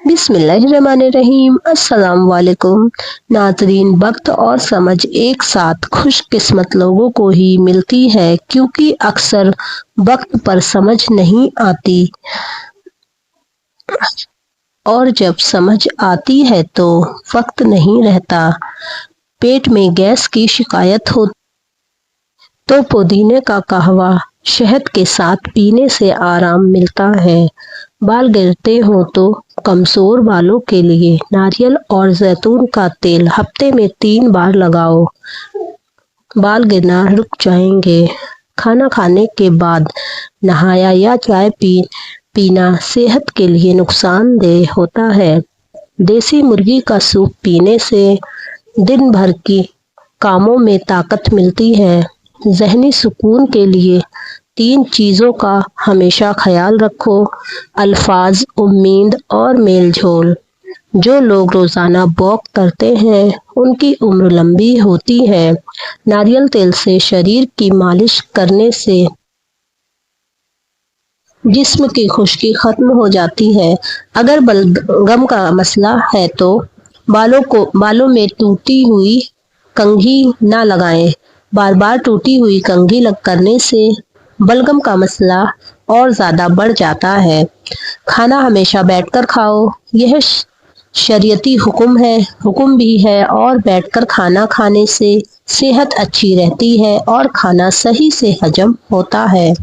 बिस्मिल्लाहिर्रहमानिर्रहीम। अस्सलाम वालेकुम नाज़रीन। वक्त और समझ एक साथ खुशकिस्मत लोगों को ही मिलती है, क्योंकि अक्सर वक्त पर समझ नहीं आती, और जब समझ आती है तो वक्त नहीं रहता। पेट में गैस की शिकायत हो तो पुदीने का कहवा शहद के साथ पीने से आराम मिलता है। बाल गिरते हो तो कमजोर बालों के लिए नारियल और जैतून का तेल हफ्ते में 3 बार लगाओ, बाल गिरना रुक जाएंगे। खाना खाने के बाद नहाया या चाय पीना सेहत के लिए नुकसानदेह होता है। देसी मुर्गी का सूप पीने से दिन भर की कामों में ताकत मिलती है। ज़हनी सुकून के लिए 3 चीज़ों का हमेशा ख्याल रखो: अल्फाज, उम्मीद और मेलजोल। जो लोग रोज़ाना वॉक करते हैं उनकी उम्र लंबी होती है। नारियल तेल से शरीर की मालिश करने से जिस्म की खुश्की खत्म हो जाती है। अगर बलगम का मसला है तो बालों में टूटी हुई कंघी ना लगाएं। बार बार टूटी हुई कंघी करने से बलगम का मसला और ज़्यादा बढ़ जाता है। खाना हमेशा बैठकर खाओ। यह शरीयती हुक्म भी है, और बैठकर खाना खाने से सेहत अच्छी रहती है और खाना सही से हजम होता है।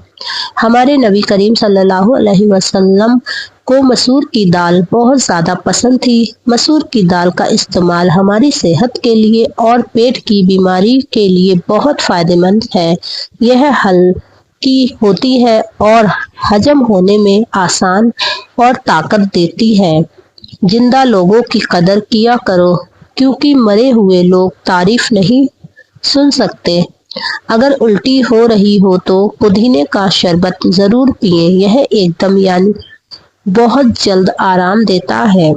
हमारे नबी करीम सल्लल्लाहु अलैहि वसल्लम को मसूर की दाल बहुत ज़्यादा पसंद थी। मसूर की दाल का इस्तेमाल हमारी सेहत के लिए और पेट की बीमारी के लिए बहुत फ़ायदेमंद है। यह हल्की होती है और हजम होने में आसान और ताकत देती है। जिंदा लोगों की कदर किया करो, क्योंकि मरे हुए लोग तारीफ नहीं सुन सकते। अगर उल्टी हो रही हो तो पुदीने का शरबत जरूर पिए। यह एकदम यानी बहुत जल्द आराम देता है।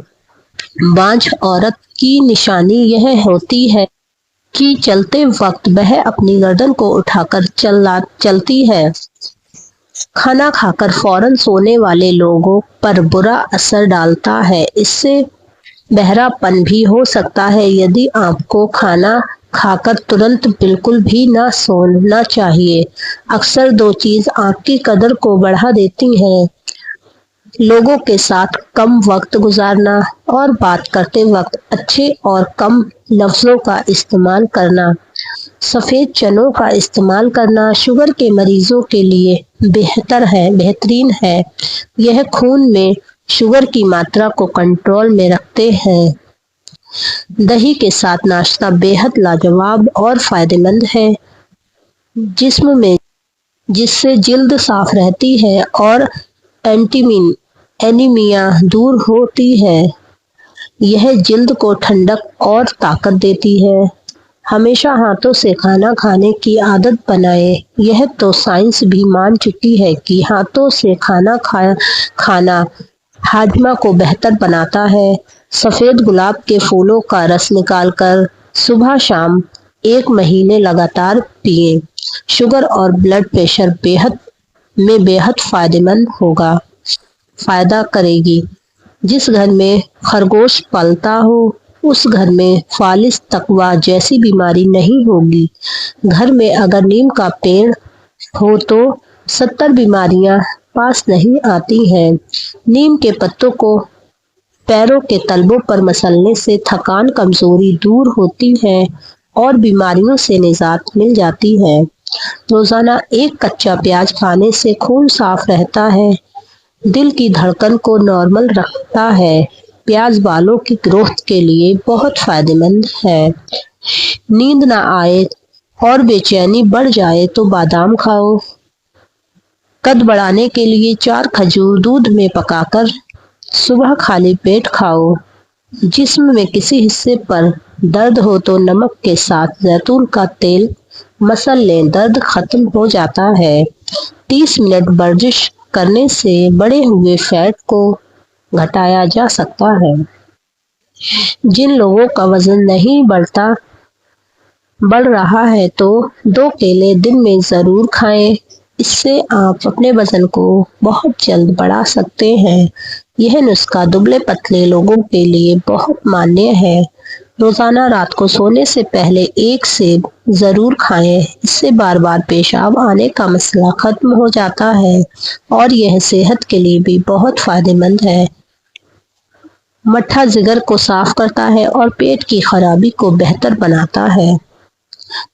बांझ औरत की निशानी यह होती है कि चलते वक्त वह अपनी गर्दन को उठाकर चलती है। खाना खाकर फौरन सोने वाले लोगों पर बुरा असर डालता है। इससे बहरापन भी हो सकता है। यदि आपको खाना खाकर तुरंत बिल्कुल भी ना सोना चाहिए। अक्सर 2 चीज आपकी कदर को बढ़ा देती हैं: लोगों के साथ कम वक्त गुजारना और बात करते वक्त अच्छे और कम लफ्जों का इस्तेमाल करना। सफ़ेद चनों का इस्तेमाल करना शुगर के मरीजों के लिए बेहतरीन है। यह खून में शुगर की मात्रा को कंट्रोल में रखते हैं। दही के साथ नाश्ता बेहद लाजवाब और फायदेमंद है, जिस्म में जिससे जिल्द साफ रहती है और एनीमिया दूर होती है। यह जिल्द को ठंडक और ताकत देती है। हमेशा हाथों से खाना खाने की आदत बनाएं। यह तो साइंस भी मान चुकी है कि हाथों से खाना हाजमा को बेहतर बनाता है। सफ़ेद गुलाब के फूलों का रस निकालकर सुबह शाम 1 महीने लगातार पिएं। शुगर और ब्लड प्रेशर बेहद फायदा करेगी। जिस घर में खरगोश पलता हो उस घर में फालिस तकवा जैसी बीमारी नहीं होगी। घर में अगर नीम का पेड़ हो तो 70 बीमारियां पास नहीं आती हैं। नीम के पत्तों को पैरों के तलवों पर मसलने से थकान, कमजोरी दूर होती है और बीमारियों से निजात मिल जाती है। रोजाना 1 कच्चा प्याज खाने से खून साफ रहता है, दिल की धड़कन को नॉर्मल रखता है। प्याज बालों की ग्रोथ के लिए बहुत फायदेमंद है। नींद ना आए और बेचैनी बढ़ जाए तो बादाम खाओ। कद बढ़ाने के लिए 4 खजूर दूध में पकाकर सुबह खाली पेट खाओ। जिस्म में किसी हिस्से पर दर्द हो तो नमक के साथ जैतून का तेल मसल लें, दर्द खत्म हो जाता है। 30 मिनट वर्जिश करने से बढ़े हुए फैट को घटाया जा सकता है। जिन लोगों का वजन नहीं बढ़ रहा है तो 2 केले दिन में जरूर खाएं। اس سے آپ اپنے وزن کو بہت جلد بڑھا سکتے ہیں۔ یہ نسخہ دبلے پتلے لوگوں کے لیے بہت مانیہ ہے۔ روزانہ رات کو سونے سے پہلے ایک سیب ضرور کھائیں۔ اس سے بار بار پیشاب آنے کا مسئلہ ختم ہو جاتا ہے اور یہ صحت کے لیے بھی بہت فائدہ مند ہے۔ مٹھا جگر کو صاف کرتا ہے اور پیٹ کی خرابی کو بہتر بناتا ہے۔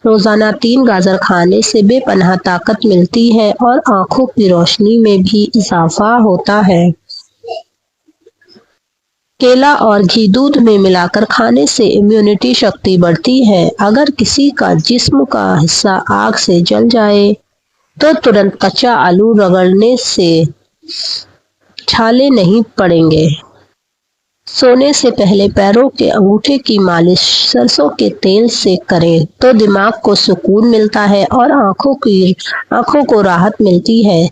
روزانہ 3 گاجر کھانے سے بے پناہ طاقت ملتی ہے اور آنکھوں کی روشنی میں بھی اضافہ ہوتا ہے۔ کیلا اور گھی دودھ میں ملا کر کھانے سے امیونٹی شکتی بڑھتی ہے۔ اگر کسی کا جسم کا حصہ آگ سے جل جائے تو ترنت کچا آلو رگڑنے سے چھالے نہیں پڑیں گے۔ سونے سے پہلے پیروں کے انگوٹھے کی مالش سرسوں کے تیل سے کریں تو دماغ کو سکون ملتا ہے اور آنکھوں کو راحت ملتی ہے۔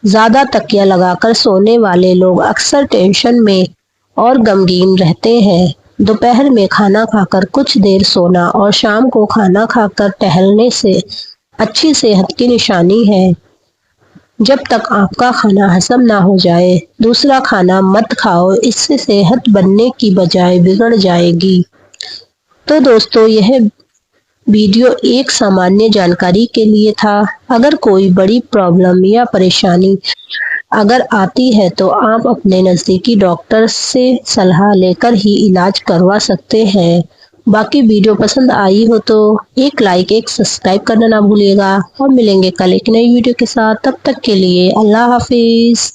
زیادہ تکیہ لگا کر سونے والے لوگ اکثر ٹینشن میں اور غمگین رہتے ہیں۔ دوپہر میں کھانا کھا کر کچھ دیر سونا اور شام کو کھانا کھا کر ٹہلنے سے اچھی صحت کی نشانی ہے۔ جب تک آپ کا کھانا ہضم نہ ہو جائے دوسرا کھانا مت کھاؤ، اس سے صحت بننے کی بجائے بگڑ جائے گی۔ تو دوستو یہ ویڈیو ایک سامانیہ جانکاری کے لیے تھا۔ اگر کوئی بڑی پرابلم یا پریشانی اگر آتی ہے تو آپ اپنے نزدیکی ڈاکٹر سے صلاح لے کر ہی علاج کروا سکتے ہیں۔ باقی ویڈیو پسند آئی ہو تو ایک لائک ایک سبسکرائب کرنا نہ بھولیے گا اور ملیں گے کل ایک نئی ویڈیو کے ساتھ۔ تب تک کے لیے اللہ حافظ۔